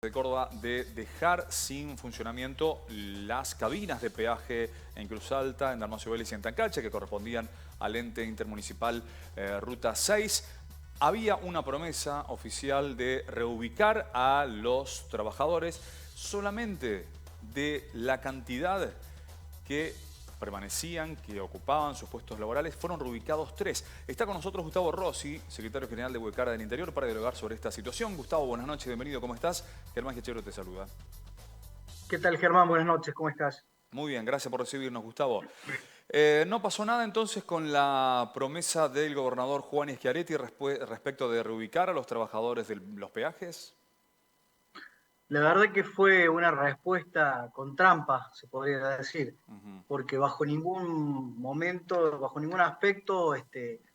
de Córdoba de dejar sin funcionamiento las cabinas de peaje en Cruz Alta, en Dalmacio Vélez y en Tancalche, que correspondían al ente intermunicipal Ruta 6. Había una promesa oficial de reubicar a los trabajadores solamente de la cantidad que permanecían, que ocupaban sus puestos laborales. Fueron reubicados 3. Está con nosotros Gustavo Rossi, secretario general de Huecara del Interior, para dialogar sobre esta situación. Gustavo, buenas noches, bienvenido, ¿cómo estás? Germán Giachero te saluda. ¿Qué tal, Germán? Buenas noches, ¿cómo estás? Muy bien, gracias por recibirnos, Gustavo. ¿No pasó nada entonces con la promesa del gobernador Juan Schiaretti respecto de reubicar a los trabajadores de los peajes? La verdad que fue una respuesta con trampa, se podría decir, Ujú. porque bajo ningún momento, bajo ningún aspecto,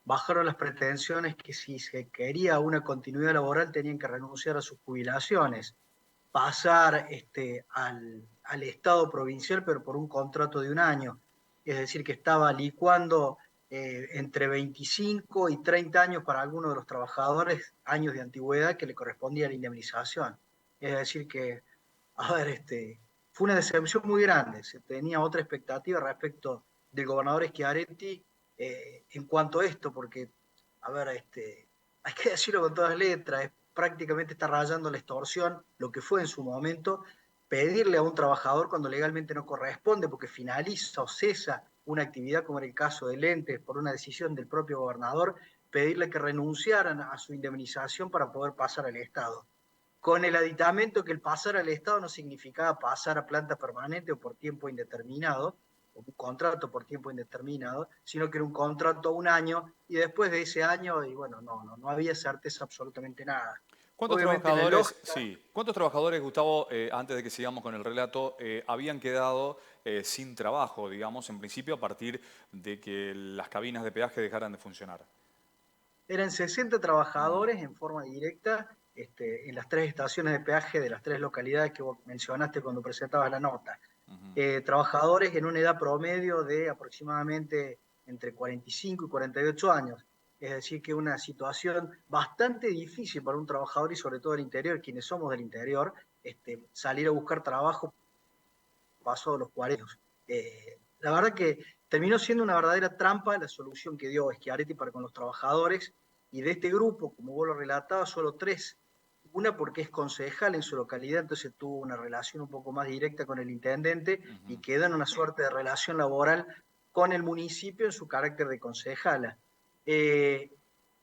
bajaron las pretensiones que si se quería una continuidad laboral tenían que renunciar a sus jubilaciones, pasar al Estado provincial, pero por un contrato de un año. Es decir, que estaba licuando entre 25 y 30 años para algunos de los trabajadores, años de antigüedad que le correspondía la indemnización. Es decir, que, a ver, fue una decepción muy grande. Se tenía otra expectativa respecto del gobernador Schiaretti en cuanto a esto, porque, a ver, hay que decirlo con todas letras, prácticamente está rayando la extorsión, lo que fue en su momento, pedirle a un trabajador cuando legalmente no corresponde, porque finaliza o cesa una actividad, como era el caso del ente, por una decisión del propio gobernador, pedirle que renunciaran a su indemnización para poder pasar al Estado, con el aditamento que el pasar al Estado no significaba pasar a planta permanente o por tiempo indeterminado, o un contrato por tiempo indeterminado, sino que era un contrato a un año, y después de ese año, y bueno, no había certeza absolutamente nada. ¿Cuántos Obviamente la trabajadores, lógica. sí, cuántos trabajadores, Gustavo, antes de que sigamos con el relato, habían quedado sin trabajo, digamos, en principio a partir de que las cabinas de peaje dejaran de funcionar? Eran 60 Mm, trabajadores en forma directa en las tres estaciones de peaje de las tres localidades que vos mencionaste cuando presentabas la nota. ujú. Trabajadores en una edad promedio de aproximadamente entre 45 y 48 años. Es decir, que una situación bastante difícil para un trabajador y sobre todo del interior, quienes somos del interior, salir a buscar trabajo pasó de los 40. La verdad que terminó siendo una verdadera trampa la solución que dio Schiaretti para con los trabajadores, y de este grupo, como vos lo relatabas, solo 3. Una porque es concejal en su localidad, entonces tuvo una relación un poco más directa con el intendente y Ujú. quedó en una suerte de relación laboral con el municipio en su carácter de concejala. Eh,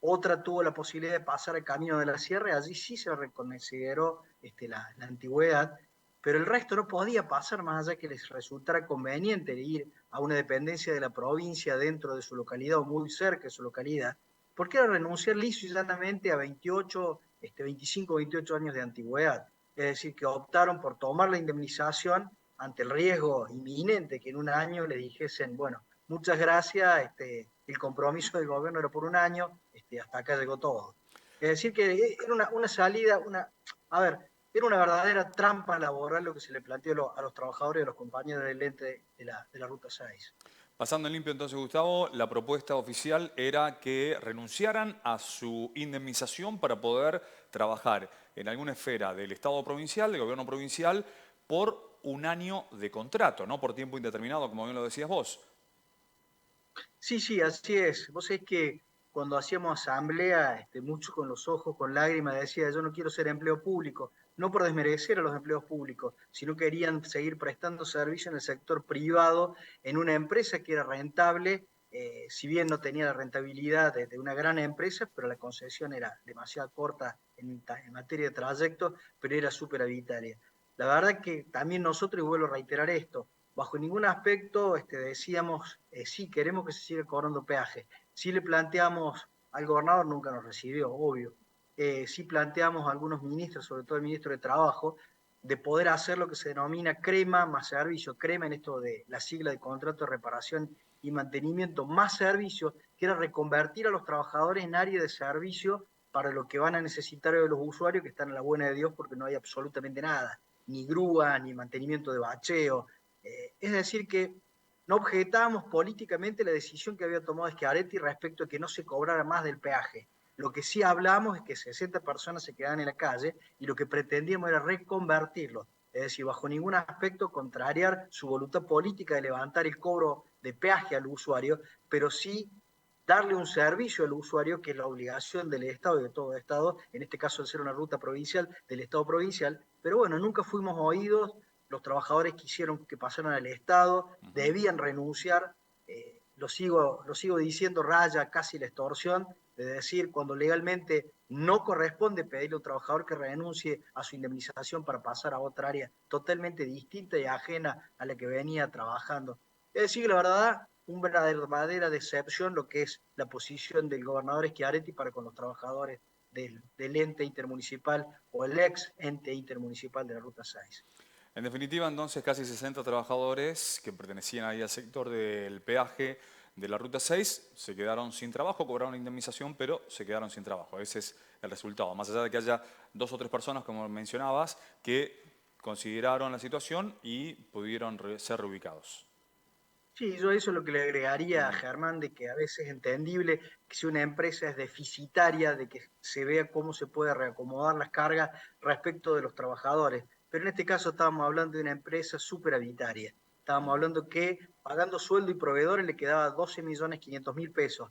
Otra tuvo la posibilidad de pasar al Camino de la Sierra, y allí sí se reconsideró la antigüedad, pero el resto no podía pasar más allá que les resultara conveniente ir a una dependencia de la provincia dentro de su localidad o muy cerca de su localidad, porque era renunciar liso y llanamente a 28, 25, 28 años de antigüedad. Es decir, que optaron por tomar la indemnización ante el riesgo inminente que en un año le dijesen, bueno, muchas gracias, el compromiso del gobierno era por un año, hasta acá llegó todo. Es decir, que era una salida, a ver, era una verdadera trampa laboral lo que se le planteó a los trabajadores y a los compañeros del ente de la Ruta 6. Pasando en limpio entonces, Gustavo, la propuesta oficial era que renunciaran a su indemnización para poder trabajar en alguna esfera del Estado provincial, del gobierno provincial, por un año de contrato, no por tiempo indeterminado, como bien lo decías vos. Sí, sí, así es. Vos sabés que cuando hacíamos asamblea, mucho con los ojos, con lágrimas, decía, yo no quiero ser empleo público, no por desmerecer a los empleos públicos, sino querían seguir prestando servicio en el sector privado, en una empresa que era rentable, si bien no tenía la rentabilidad de una gran empresa, pero la concesión era demasiado corta en materia de trayecto, pero era súper habitaria. La verdad que también nosotros, y vuelvo a reiterar esto, bajo ningún aspecto decíamos, sí, queremos que se siga cobrando peaje. Sí le planteamos al gobernador, nunca nos recibió, obvio. Sí planteamos a algunos ministros, sobre todo el ministro de Trabajo, de poder hacer lo que se denomina crema más servicio, crema en esto de la sigla de contrato de reparación y mantenimiento más servicio, que era reconvertir a los trabajadores en área de servicio para lo que van a necesitar de los usuarios que están a la buena de Dios porque no hay absolutamente nada, ni grúa, ni mantenimiento de bacheo, es decir, que no objetábamos políticamente la decisión que había tomado Schiaretti respecto a que no se cobrara más del peaje. Lo que sí hablamos es que 60 personas se quedaban en la calle y lo que pretendíamos era reconvertirlos. Es decir, bajo ningún aspecto contrariar su voluntad política de levantar el cobro de peaje al usuario, pero sí darle un servicio al usuario, que es la obligación del Estado y de todo Estado, en este caso al ser una ruta provincial, del Estado provincial. Pero bueno, nunca fuimos oídos, los trabajadores quisieron que pasaran al Estado, debían renunciar, lo sigo diciendo, raya casi la extorsión, de decir, cuando legalmente no corresponde pedirle a un trabajador que renuncie a su indemnización para pasar a otra área totalmente distinta y ajena a la que venía trabajando. Es decir, la verdad, una verdadera decepción lo que es la posición del gobernador Schiaretti para con los trabajadores del ente intermunicipal o el ex ente intermunicipal de la Ruta 6. En definitiva, entonces, casi 60 trabajadores que pertenecían ahí al sector del peaje de la Ruta 6 se quedaron sin trabajo, cobraron indemnización, pero se quedaron sin trabajo. Ese es el resultado. Más allá de que haya 2 o 3 personas, como mencionabas, que consideraron la situación y pudieron ser reubicados. Sí, yo eso es lo que le agregaría a Germán, de que a veces es entendible que si una empresa es deficitaria, de que se vea cómo se puede reacomodar las cargas respecto de los trabajadores. Pero en este caso estábamos hablando de una empresa superavitaria. Estábamos hablando que pagando sueldo y proveedores le quedaba 12.500.000 pesos.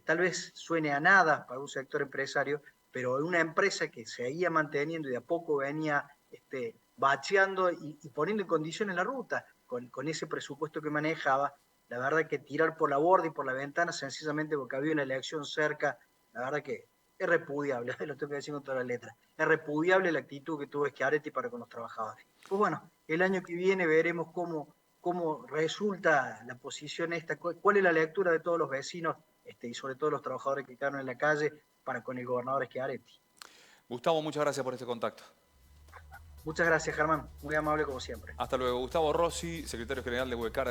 Tal vez suene a nada para un sector empresario, pero una empresa que seguía manteniendo y de a poco venía bacheando y poniendo en condiciones la ruta con ese presupuesto que manejaba, la verdad que tirar por la borda y por la ventana sencillamente porque había una elección cerca, la verdad que es repudiable, lo tengo que decir con todas las letras, es repudiable la actitud que tuvo Schiaretti para con los trabajadores. Pues bueno, el año que viene veremos cómo resulta la posición esta, cuál es la lectura de todos los vecinos y sobre todo los trabajadores que quedaron en la calle para con el gobernador Schiaretti. Gustavo, muchas gracias por este contacto. Muchas gracias, Germán. Muy amable como siempre. Hasta luego. Gustavo Rossi, secretario general de Huecar.